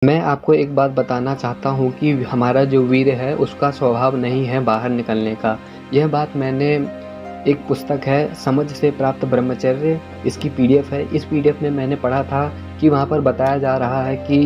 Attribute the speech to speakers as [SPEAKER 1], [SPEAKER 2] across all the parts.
[SPEAKER 1] मैं आपको एक बात बताना चाहता हूँ कि हमारा जो वीर है उसका स्वभाव नहीं है बाहर निकलने का। यह बात मैंने एक पुस्तक है समझ से प्राप्त ब्रह्मचर्य, इसकी पीडीएफ है। इस पीडीएफ में मैंने पढ़ा था कि वहाँ पर बताया जा रहा है कि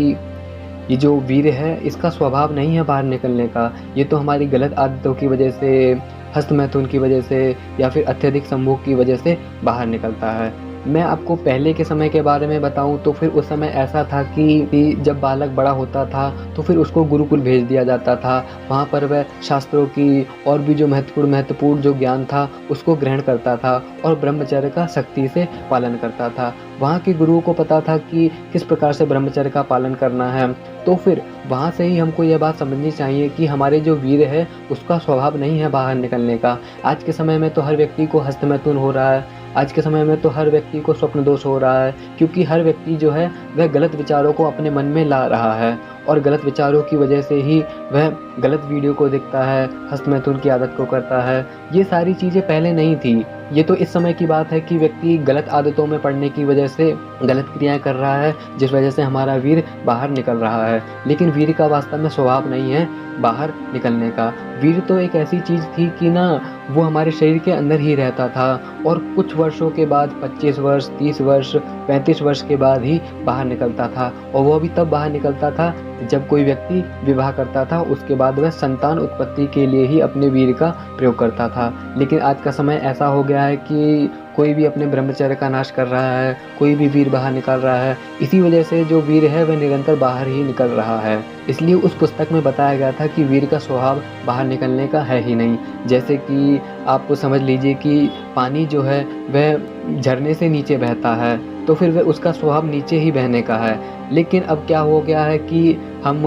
[SPEAKER 1] ये जो वीर है इसका स्वभाव नहीं है बाहर निकलने का। ये तो हमारी गलत आदतों की वजह से, हस्तमैथुन की वजह से या फिर अत्यधिक संभोग की वजह से बाहर निकलता है। मैं आपको पहले के समय के बारे में बताऊँ तो फिर उस समय ऐसा था कि जब बालक बड़ा होता था तो फिर उसको गुरुकुल भेज दिया जाता था। वहाँ पर वह शास्त्रों की और भी जो महत्वपूर्ण जो ज्ञान था उसको ग्रहण करता था और ब्रह्मचर्य का सख्ती से पालन करता था। वहाँ के गुरुओं को पता था कि किस प्रकार से ब्रह्मचर्य का पालन करना है। तो फिर वहाँ से ही हमको ये बात समझनी चाहिए कि हमारे जो वीर है उसका स्वभाव नहीं है बाहर निकलने का। आज के समय में तो हर व्यक्ति को हस्तमैथुन हो रहा है। आज के समय में तो हर व्यक्ति को स्वप्न दोष हो रहा है, क्योंकि हर व्यक्ति जो है वह गलत विचारों को अपने मन में ला रहा है और गलत विचारों की वजह से ही वह गलत वीडियो को देखता है, हस्तमैथुन की आदत को करता है। ये सारी चीज़ें पहले नहीं थी। ये तो इस समय की बात है कि व्यक्ति गलत आदतों में पड़ने की वजह से गलत क्रियाएँ कर रहा है, जिस वजह से हमारा वीर बाहर निकल रहा है। लेकिन वीर का वास्तव में स्वभाव नहीं है बाहर निकलने का। वीर तो एक ऐसी चीज़ थी कि ना, वो हमारे शरीर के अंदर ही रहता था और कुछ वर्षों के बाद 25 वर्ष, 30 वर्ष, 35 वर्ष के बाद ही बाहर निकलता था। और वो भी तब बाहर निकलता था जब कोई व्यक्ति विवाह करता था, उसके बाद वह संतान उत्पत्ति के लिए ही अपने वीर का प्रयोग करता था। लेकिन आज का समय ऐसा हो गया है कि कोई भी अपने ब्रह्मचर्य का नाश कर रहा है, कोई भी वीर बाहर निकल रहा है। इसी वजह से जो वीर है वह निरंतर बाहर ही निकल रहा है। इसलिए उस पुस्तक में बताया गया था कि वीर का स्वभाव बाहर निकलने का है ही नहीं। जैसे कि आप समझ लीजिए कि पानी जो है वह झरने से नीचे बहता है, तो फिर वह उसका स्वभाव नीचे ही बहने का है। लेकिन अब क्या हो गया है कि हम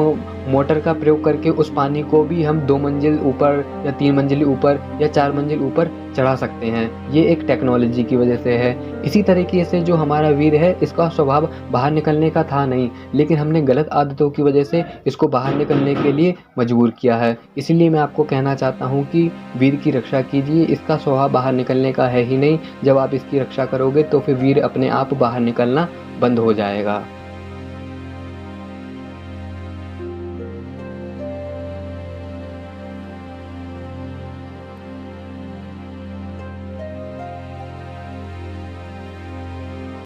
[SPEAKER 1] मोटर का प्रयोग करके उस पानी को भी हम 2 मंजिल ऊपर या 3 मंजिल ऊपर या 4 मंजिल ऊपर चढ़ा सकते हैं। ये एक टेक्नोलॉजी की वजह से है। इसी तरीके से जो हमारा वीर है इसका स्वभाव बाहर निकलने का था नहीं, लेकिन हमने गलत आदतों की वजह से इसको बाहर निकलने के लिए मजबूर किया है। इसीलिए मैं आपको कहना चाहता हूँ कि वीर की रक्षा कीजिए, इसका स्वभाव बाहर निकलने का है ही नहीं। जब आप इसकी रक्षा करोगे तो फिर वीर अपने आप बाहर निकलना बंद हो जाएगा।